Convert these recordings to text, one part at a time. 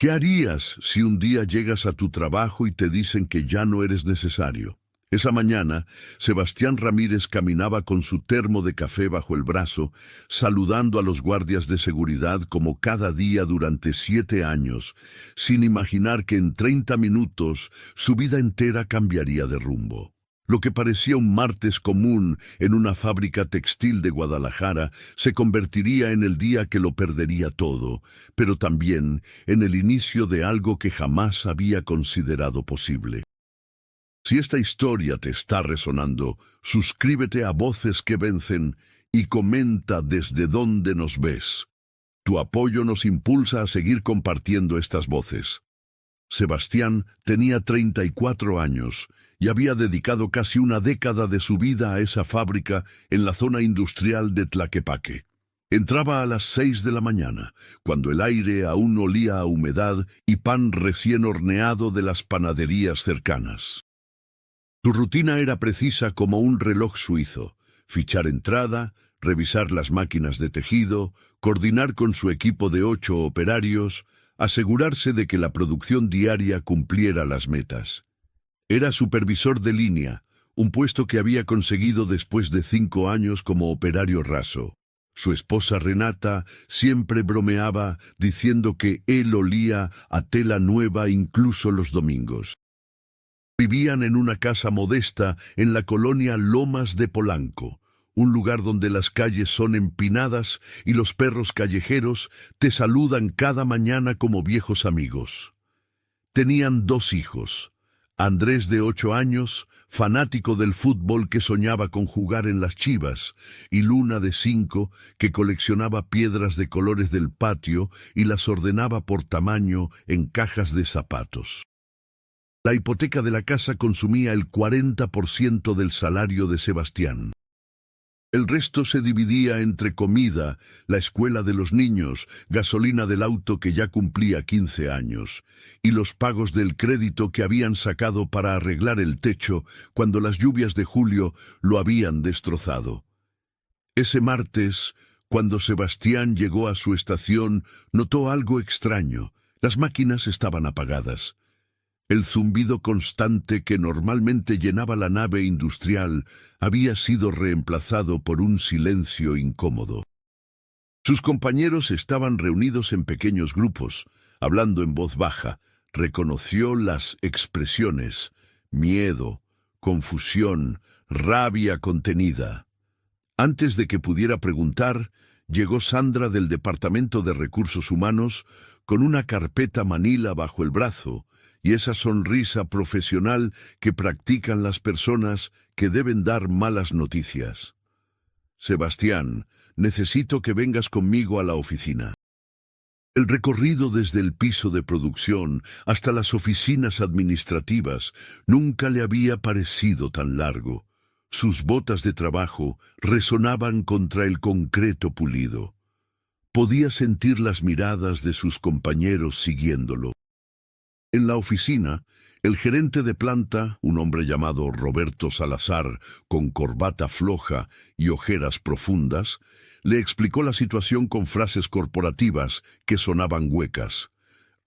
¿Qué harías si un día llegas a tu trabajo y te dicen que ya no eres necesario? Esa mañana, Sebastián Ramírez caminaba con su termo de café bajo el brazo, saludando a los guardias de seguridad como cada día durante 7 años, sin imaginar que en 30 minutos su vida entera cambiaría de rumbo. Lo que parecía un martes común en una fábrica textil de Guadalajara se convertiría en el día que lo perdería todo, pero también en el inicio de algo que jamás había considerado posible. Si esta historia te está resonando, suscríbete a Voces que Vencen y comenta desde dónde nos ves. Tu apoyo nos impulsa a seguir compartiendo estas voces. Sebastián tenía 34 años y había dedicado casi una década de su vida a esa fábrica en la zona industrial de Tlaquepaque. Entraba a las 6 de la mañana, cuando el aire aún olía a humedad y pan recién horneado de las panaderías cercanas. Su rutina era precisa como un reloj suizo: fichar entrada, revisar las máquinas de tejido, coordinar con su equipo de 8 operarios, asegurarse de que la producción diaria cumpliera las metas. Era supervisor de línea, un puesto que había conseguido después de 5 años como operario raso. Su esposa Renata siempre bromeaba diciendo que él olía a tela nueva incluso los domingos. Vivían en una casa modesta en la colonia Lomas de Polanco, un lugar donde las calles son empinadas y los perros callejeros te saludan cada mañana como viejos amigos. Tenían 2 hijos: Andrés, de 8 años, fanático del fútbol que soñaba con jugar en las Chivas, y Luna, de 5, que coleccionaba piedras de colores del patio y las ordenaba por tamaño en cajas de zapatos. La hipoteca de la casa consumía el 40% del salario de Sebastián. El resto se dividía entre comida, la escuela de los niños, gasolina del auto que ya cumplía 15 años, y los pagos del crédito que habían sacado para arreglar el techo cuando las lluvias de julio lo habían destrozado. Ese martes, cuando Sebastián llegó a su estación, notó algo extraño: las máquinas estaban apagadas. El zumbido constante que normalmente llenaba la nave industrial había sido reemplazado por un silencio incómodo. Sus compañeros estaban reunidos en pequeños grupos, hablando en voz baja. Reconoció las expresiones: miedo, confusión, rabia contenida. Antes de que pudiera preguntar, llegó Sandra del Departamento de Recursos Humanos con una carpeta manila bajo el brazo y esa sonrisa profesional que practican las personas que deben dar malas noticias. Sebastián, necesito que vengas conmigo a la oficina. El recorrido desde el piso de producción hasta las oficinas administrativas nunca le había parecido tan largo. Sus botas de trabajo resonaban contra el concreto pulido. Podía sentir las miradas de sus compañeros siguiéndolo. En la oficina, el gerente de planta, un hombre llamado Roberto Salazar, con corbata floja y ojeras profundas, le explicó la situación con frases corporativas que sonaban huecas: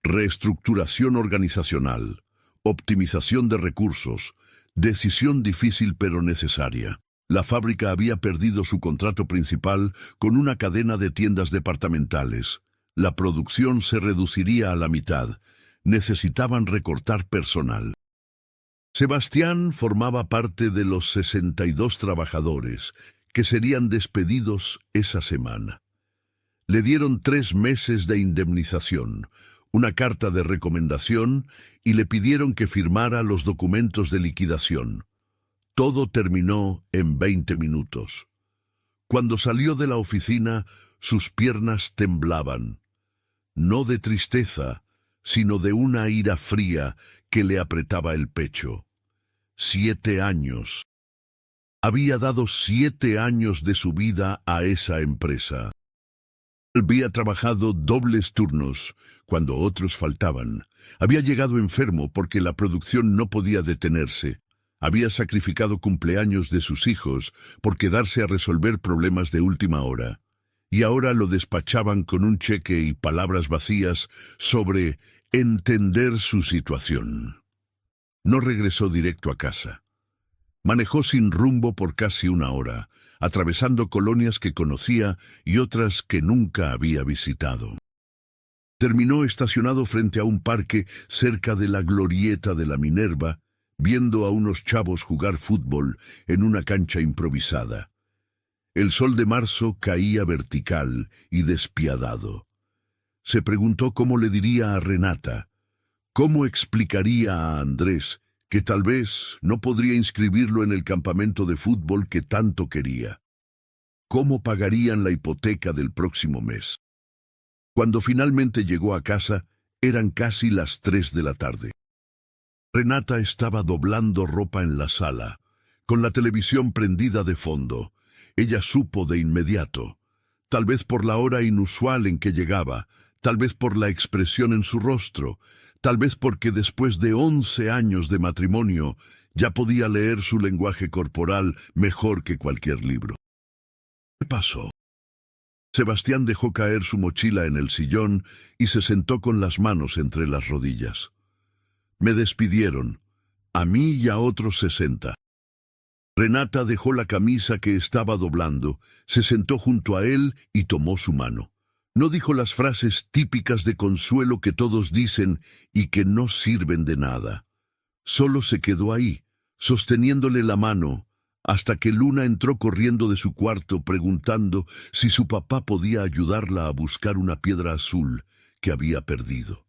reestructuración organizacional, optimización de recursos, decisión difícil pero necesaria. La fábrica había perdido su contrato principal con una cadena de tiendas departamentales. La producción se reduciría a la mitad. Necesitaban recortar personal. Sebastián formaba parte de los 62 trabajadores que serían despedidos esa semana. Le dieron 3 meses de indemnización, una carta de recomendación y le pidieron que firmara los documentos de liquidación. Todo terminó en 20 minutos. Cuando salió de la oficina, sus piernas temblaban, no de tristeza, sino de una ira fría que le apretaba el pecho. 7 años. Había dado 7 años de su vida a esa empresa. Había trabajado dobles turnos cuando otros faltaban. Había llegado enfermo porque la producción no podía detenerse. Había sacrificado cumpleaños de sus hijos por quedarse a resolver problemas de última hora. Y ahora lo despachaban con un cheque y palabras vacías sobre Entender su situación. No regresó directo a casa. Manejó sin rumbo por casi una hora, atravesando colonias que conocía y otras que nunca había visitado. Terminó estacionado frente a un parque cerca de la glorieta de la Minerva, viendo a unos chavos jugar fútbol en una cancha improvisada. El sol de marzo caía vertical y despiadado. Se preguntó cómo le diría a Renata, cómo explicaría a Andrés que tal vez no podría inscribirlo en el campamento de fútbol que tanto quería. ¿Cómo pagarían la hipoteca del próximo mes? Cuando finalmente llegó a casa, eran casi las 3 de la tarde. Renata estaba doblando ropa en la sala, con la televisión prendida de fondo. Ella supo de inmediato, tal vez por la hora inusual en que llegaba, tal vez por la expresión en su rostro, tal vez porque después de 11 años de matrimonio ya podía leer su lenguaje corporal mejor que cualquier libro. ¿Qué pasó? Sebastián dejó caer su mochila en el sillón y se sentó con las manos entre las rodillas. Me despidieron, a mí y a otros 60. Renata dejó la camisa que estaba doblando, se sentó junto a él y tomó su mano. No dijo las frases típicas de consuelo que todos dicen y que no sirven de nada. Solo se quedó ahí, sosteniéndole la mano, hasta que Luna entró corriendo de su cuarto preguntando si su papá podía ayudarla a buscar una piedra azul que había perdido.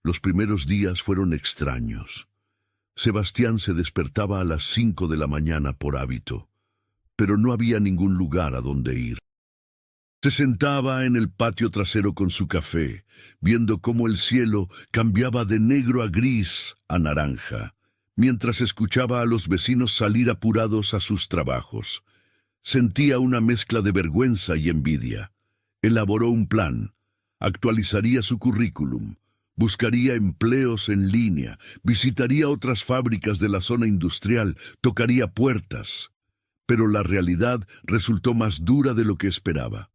Los primeros días fueron extraños. Sebastián se despertaba a las 5 de la mañana por hábito, pero no había ningún lugar a donde ir. Se sentaba en el patio trasero con su café, viendo cómo el cielo cambiaba de negro a gris a naranja, mientras escuchaba a los vecinos salir apurados a sus trabajos. Sentía una mezcla de vergüenza y envidia. Elaboró un plan, actualizaría su currículum, buscaría empleos en línea, visitaría otras fábricas de la zona industrial, tocaría puertas. Pero la realidad resultó más dura de lo que esperaba.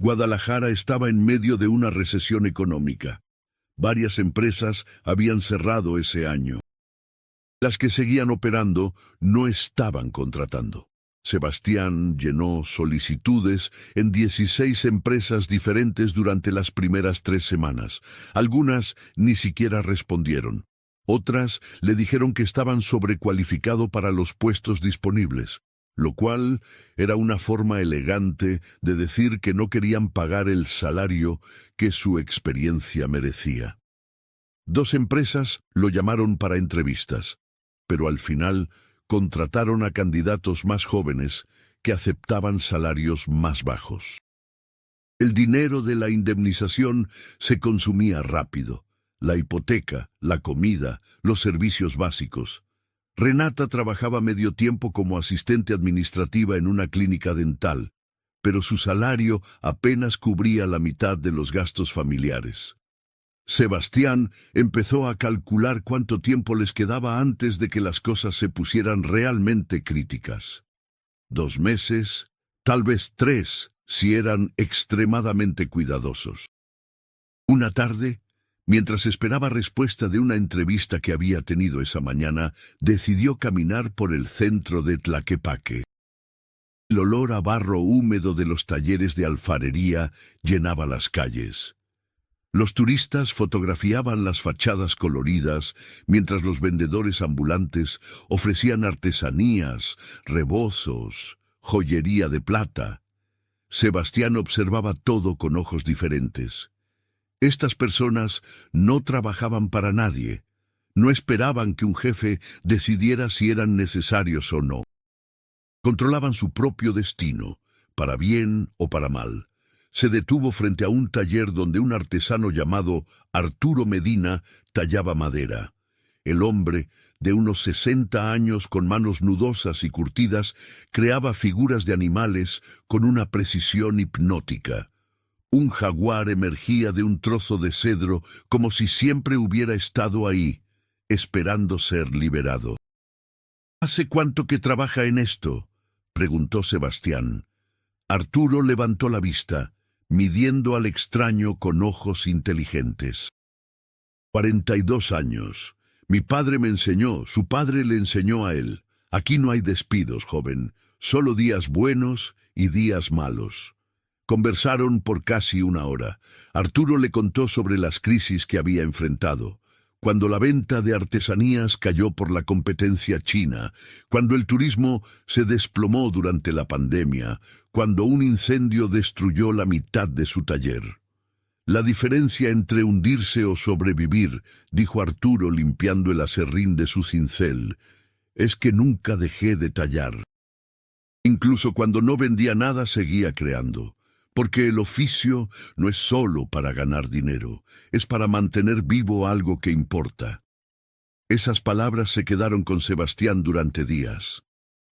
Guadalajara estaba en medio de una recesión económica. Varias empresas habían cerrado ese año. Las que seguían operando no estaban contratando. Sebastián llenó solicitudes en 16 empresas diferentes durante las primeras 3 semanas. Algunas ni siquiera respondieron. Otras le dijeron que estaban sobrecualificado para los puestos disponibles, lo cual era una forma elegante de decir que no querían pagar el salario que su experiencia merecía. 2 empresas lo llamaron para entrevistas, pero al final contrataron a candidatos más jóvenes que aceptaban salarios más bajos. El dinero de la indemnización se consumía rápido, la hipoteca, la comida, los servicios básicos. Renata trabajaba medio tiempo como asistente administrativa en una clínica dental, pero su salario apenas cubría la mitad de los gastos familiares. Sebastián empezó a calcular cuánto tiempo les quedaba antes de que las cosas se pusieran realmente críticas. 2 meses, tal vez 3, si eran extremadamente cuidadosos. Una tarde, mientras esperaba respuesta de una entrevista que había tenido esa mañana, decidió caminar por el centro de Tlaquepaque. El olor a barro húmedo de los talleres de alfarería llenaba las calles. Los turistas fotografiaban las fachadas coloridas, mientras los vendedores ambulantes ofrecían artesanías, rebozos, joyería de plata. Sebastián observaba todo con ojos diferentes. Estas personas no trabajaban para nadie, no esperaban que un jefe decidiera si eran necesarios o no. Controlaban su propio destino, para bien o para mal. Se detuvo frente a un taller donde un artesano llamado Arturo Medina tallaba madera. El hombre, de unos 60 años con manos nudosas y curtidas, creaba figuras de animales con una precisión hipnótica. Un jaguar emergía de un trozo de cedro como si siempre hubiera estado ahí, esperando ser liberado. ¿Hace cuánto que trabaja en esto?, preguntó Sebastián. Arturo levantó la vista, midiendo al extraño con ojos inteligentes. 42 años. Mi padre me enseñó, su padre le enseñó a él. Aquí no hay despidos, joven, solo días buenos y días malos. Conversaron por casi una hora. Arturo le contó sobre las crisis que había enfrentado. Cuando la venta de artesanías cayó por la competencia china, cuando el turismo se desplomó durante la pandemia, cuando un incendio destruyó la mitad de su taller. La diferencia entre hundirse o sobrevivir, dijo Arturo limpiando el aserrín de su cincel, es que nunca dejé de tallar. Incluso cuando no vendía nada seguía creando. Porque el oficio no es solo para ganar dinero, es para mantener vivo algo que importa. Esas palabras se quedaron con Sebastián durante días.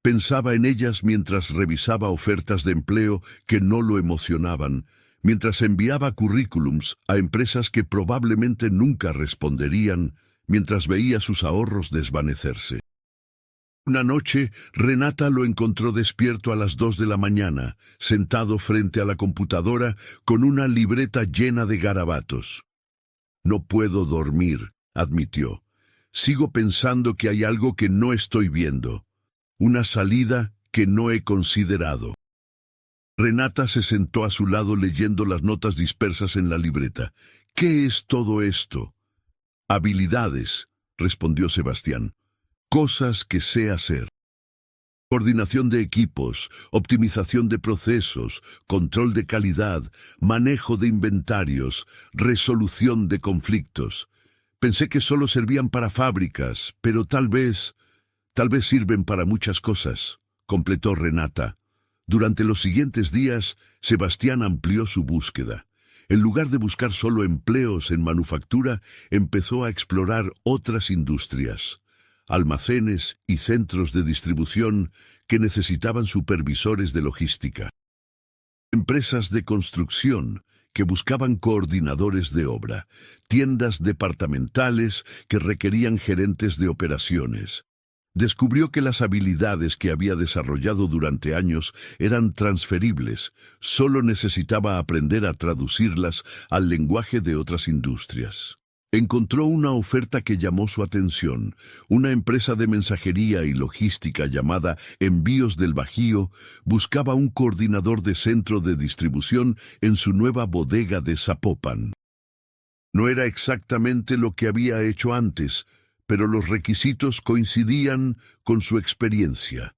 Pensaba en ellas mientras revisaba ofertas de empleo que no lo emocionaban, mientras enviaba currículums a empresas que probablemente nunca responderían, mientras veía sus ahorros desvanecerse. Una noche, Renata lo encontró despierto a las 2 de la mañana, sentado frente a la computadora con una libreta llena de garabatos. No puedo dormir, admitió. Sigo pensando que hay algo que no estoy viendo. Una salida que no he considerado. Renata se sentó a su lado leyendo las notas dispersas en la libreta. ¿Qué es todo esto? Habilidades, respondió Sebastián. Cosas que sé hacer. Coordinación de equipos, optimización de procesos, control de calidad, manejo de inventarios, resolución de conflictos. Pensé que solo servían para fábricas, pero tal vez sirven para muchas cosas, completó Renata. Durante los siguientes días, Sebastián amplió su búsqueda. En lugar de buscar solo empleos en manufactura, empezó a explorar otras industrias. Almacenes y centros de distribución que necesitaban supervisores de logística. Empresas de construcción que buscaban coordinadores de obra, tiendas departamentales que requerían gerentes de operaciones. Descubrió que las habilidades que había desarrollado durante años eran transferibles, solo necesitaba aprender a traducirlas al lenguaje de otras industrias. Encontró una oferta que llamó su atención. Una empresa de mensajería y logística llamada Envíos del Bajío buscaba un coordinador de centro de distribución en su nueva bodega de Zapopan. No era exactamente lo que había hecho antes, pero los requisitos coincidían con su experiencia.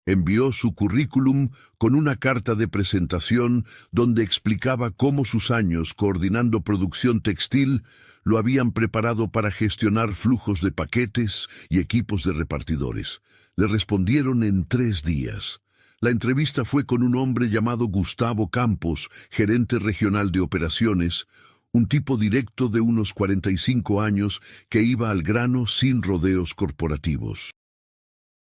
Envió su currículum con una carta de presentación donde explicaba cómo sus años coordinando producción textil lo habían preparado para gestionar flujos de paquetes y equipos de repartidores. Le respondieron en 3 días. La entrevista fue con un hombre llamado Gustavo Campos, gerente regional de operaciones, un tipo directo de unos 45 años que iba al grano sin rodeos corporativos.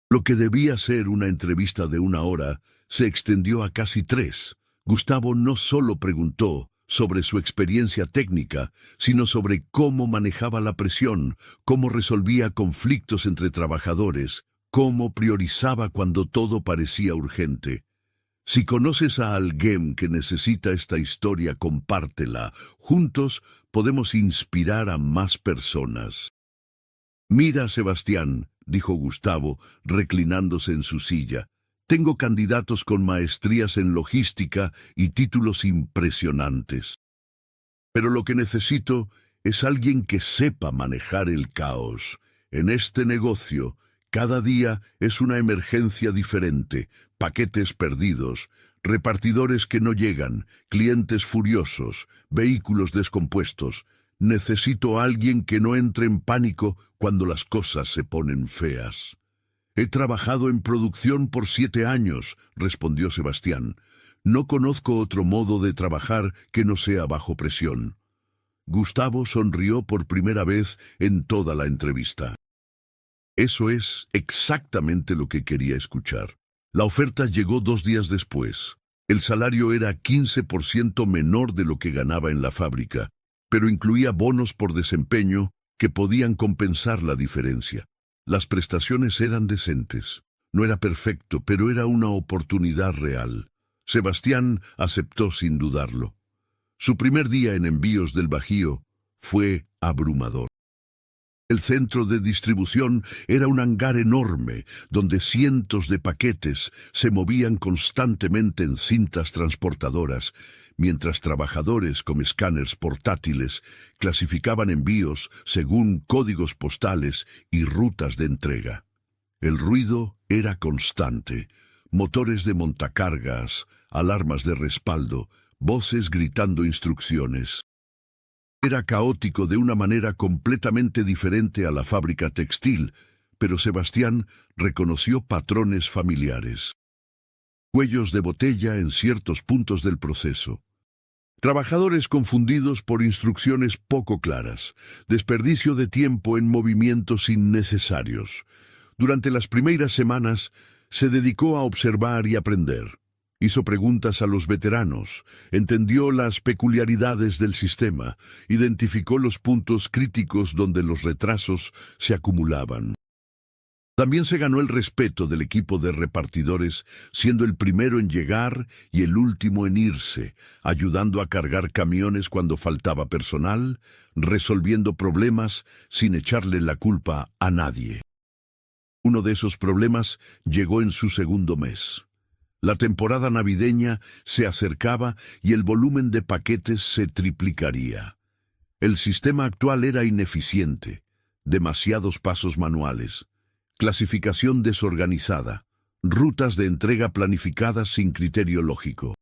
Lo que debía ser una entrevista de 1 hora se extendió a casi 3. Gustavo no solo preguntó sobre su experiencia técnica, sino sobre cómo manejaba la presión, cómo resolvía conflictos entre trabajadores, cómo priorizaba cuando todo parecía urgente. Si conoces a alguien que necesita esta historia, compártela. Juntos podemos inspirar a más personas. Mira, Sebastián, dijo Gustavo, reclinándose en su silla. Tengo candidatos con maestrías en logística y títulos impresionantes. Pero lo que necesito es alguien que sepa manejar el caos. En este negocio, cada día es una emergencia diferente, paquetes perdidos, repartidores que no llegan, clientes furiosos, vehículos descompuestos. Necesito a alguien que no entre en pánico cuando las cosas se ponen feas. He trabajado en producción por 7 años, respondió Sebastián. No conozco otro modo de trabajar que no sea bajo presión. Gustavo sonrió por primera vez en toda la entrevista. Eso es exactamente lo que quería escuchar. La oferta llegó 2 días después. El salario era 15% menor de lo que ganaba en la fábrica, pero incluía bonos por desempeño que podían compensar la diferencia. Las prestaciones eran decentes. No era perfecto, pero era una oportunidad real. Sebastián aceptó sin dudarlo. Su primer día en Envíos del Bajío fue abrumador. El centro de distribución era un hangar enorme, donde cientos de paquetes se movían constantemente en cintas transportadoras, mientras trabajadores con escáneres portátiles clasificaban envíos según códigos postales y rutas de entrega. El ruido era constante: motores de montacargas, alarmas de respaldo, voces gritando instrucciones. Era caótico de una manera completamente diferente a la fábrica textil, pero Sebastián reconoció patrones familiares. Cuellos de botella en ciertos puntos del proceso. Trabajadores confundidos por instrucciones poco claras. Desperdicio de tiempo en movimientos innecesarios. Durante las primeras semanas se dedicó a observar y aprender. Hizo preguntas a los veteranos, entendió las peculiaridades del sistema, identificó los puntos críticos donde los retrasos se acumulaban. También se ganó el respeto del equipo de repartidores, siendo el primero en llegar y el último en irse, ayudando a cargar camiones cuando faltaba personal, resolviendo problemas sin echarle la culpa a nadie. Uno de esos problemas llegó en su segundo mes. La temporada navideña se acercaba y el volumen de paquetes se triplicaría. El sistema actual era ineficiente, demasiados pasos manuales, clasificación desorganizada, rutas de entrega planificadas sin criterio lógico.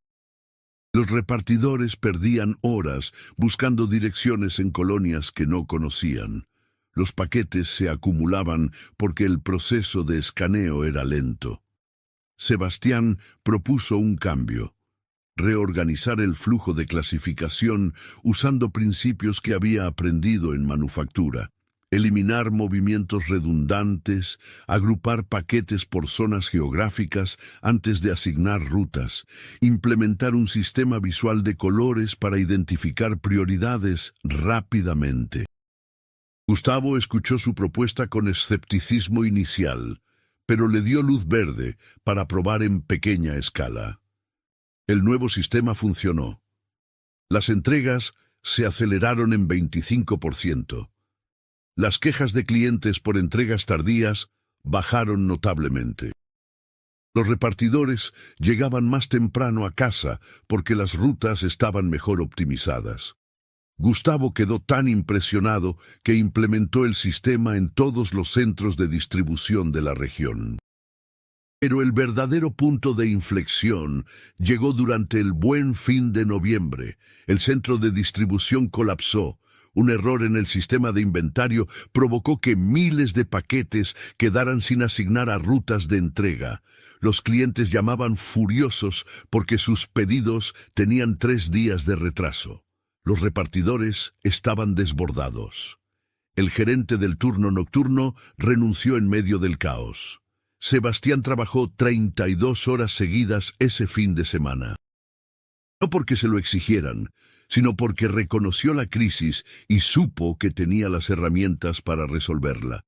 Los repartidores perdían horas buscando direcciones en colonias que no conocían. Los paquetes se acumulaban porque el proceso de escaneo era lento. Sebastián propuso un cambio: reorganizar el flujo de clasificación usando principios que había aprendido en manufactura, eliminar movimientos redundantes, agrupar paquetes por zonas geográficas antes de asignar rutas, implementar un sistema visual de colores para identificar prioridades rápidamente. Gustavo escuchó su propuesta con escepticismo inicial, pero le dio luz verde para probar en pequeña escala. El nuevo sistema funcionó. Las entregas se aceleraron en 25%. Las quejas de clientes por entregas tardías bajaron notablemente. Los repartidores llegaban más temprano a casa porque las rutas estaban mejor optimizadas. Gustavo quedó tan impresionado que implementó el sistema en todos los centros de distribución de la región. Pero el verdadero punto de inflexión llegó durante el Buen Fin de noviembre. El centro de distribución colapsó. Un error en el sistema de inventario provocó que miles de paquetes quedaran sin asignar a rutas de entrega. Los clientes llamaban furiosos porque sus pedidos tenían 3 días de retraso. Los repartidores estaban desbordados. El gerente del turno nocturno renunció en medio del caos. Sebastián trabajó 32 horas seguidas ese fin de semana. No porque se lo exigieran, sino porque reconoció la crisis y supo que tenía las herramientas para resolverla.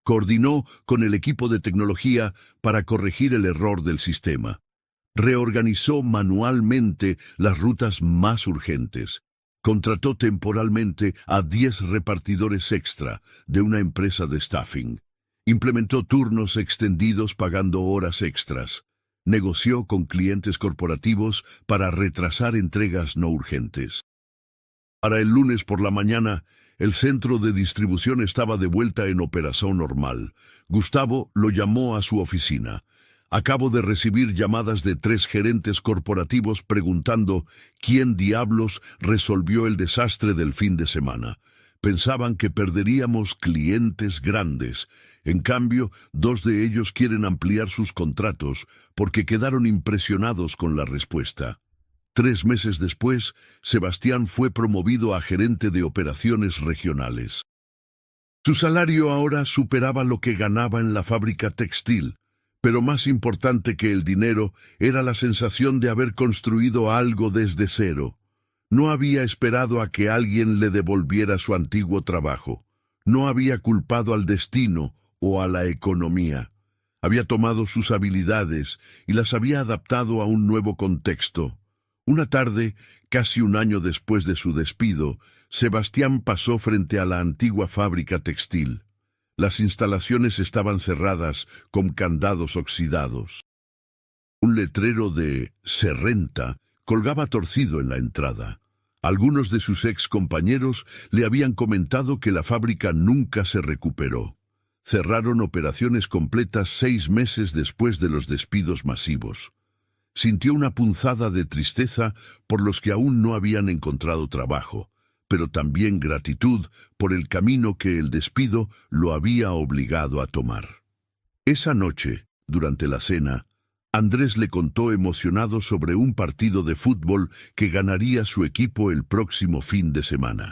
Coordinó con el equipo de tecnología para corregir el error del sistema. Reorganizó manualmente las rutas más urgentes. Contrató temporalmente a 10 repartidores extra de una empresa de staffing. Implementó turnos extendidos pagando horas extras. Negoció con clientes corporativos para retrasar entregas no urgentes. Para el lunes por la mañana, el centro de distribución estaba de vuelta en operación normal. Gustavo lo llamó a su oficina. Acabo de recibir llamadas de 3 gerentes corporativos preguntando quién diablos resolvió el desastre del fin de semana. Pensaban que perderíamos clientes grandes. En cambio, 2 de ellos quieren ampliar sus contratos porque quedaron impresionados con la respuesta. 3 meses después, Sebastián fue promovido a gerente de operaciones regionales. Su salario ahora superaba lo que ganaba en la fábrica textil. Pero más importante que el dinero era la sensación de haber construido algo desde cero. No había esperado a que alguien le devolviera su antiguo trabajo. No había culpado al destino o a la economía. Había tomado sus habilidades y las había adaptado a un nuevo contexto. Una tarde, casi un año después de su despido, Sebastián pasó frente a la antigua fábrica textil. Las instalaciones estaban cerradas con candados oxidados. Un letrero de «Se renta» colgaba torcido en la entrada. Algunos de sus ex compañeros le habían comentado que la fábrica nunca se recuperó. Cerraron operaciones completas 6 meses después de los despidos masivos. Sintió una punzada de tristeza por los que aún no habían encontrado trabajo, pero también gratitud por el camino que el despido lo había obligado a tomar. Esa noche, durante la cena, Andrés le contó emocionado sobre un partido de fútbol que ganaría su equipo el próximo fin de semana.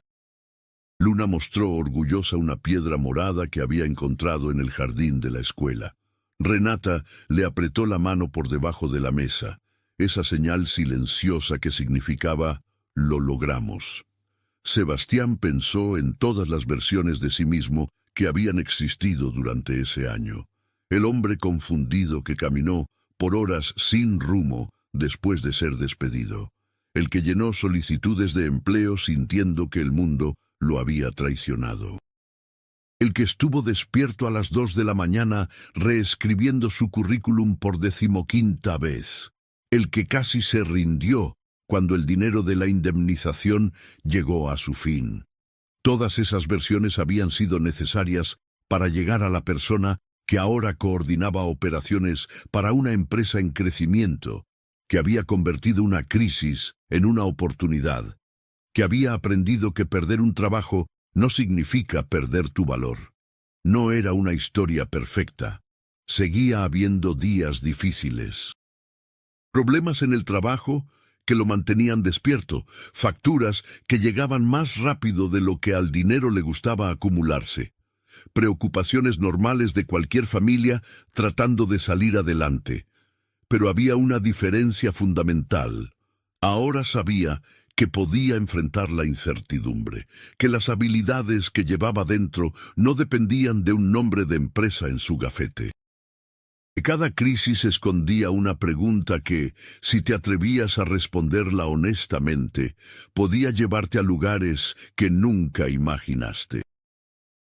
Luna mostró orgullosa una piedra morada que había encontrado en el jardín de la escuela. Renata le apretó la mano por debajo de la mesa, esa señal silenciosa que significaba «lo logramos». Sebastián pensó en todas las versiones de sí mismo que habían existido durante ese año. El hombre confundido que caminó por horas sin rumbo después de ser despedido. El que llenó solicitudes de empleo sintiendo que el mundo lo había traicionado. El que estuvo despierto a las 2 de la mañana reescribiendo su currículum por 15ª vez. El que casi se rindió cuando el dinero de la indemnización llegó a su fin. Todas esas versiones habían sido necesarias para llegar a la persona que ahora coordinaba operaciones para una empresa en crecimiento, que había convertido una crisis en una oportunidad, que había aprendido que perder un trabajo no significa perder tu valor. No era una historia perfecta. Seguía habiendo días difíciles. Problemas en el trabajo que lo mantenían despierto, facturas que llegaban más rápido de lo que al dinero le gustaba acumularse. Preocupaciones normales de cualquier familia tratando de salir adelante. Pero había una diferencia fundamental. Ahora sabía que podía enfrentar la incertidumbre, que las habilidades que llevaba dentro no dependían de un nombre de empresa en su gafete. Cada crisis escondía una pregunta que, si te atrevías a responderla honestamente, podía llevarte a lugares que nunca imaginaste.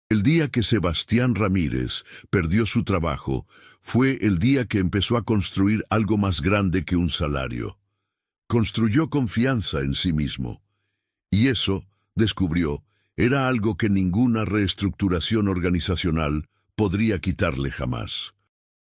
El día que Sebastián Ramírez perdió su trabajo fue el día que empezó a construir algo más grande que un salario. Construyó confianza en sí mismo. Y eso, descubrió, era algo que ninguna reestructuración organizacional podría quitarle jamás.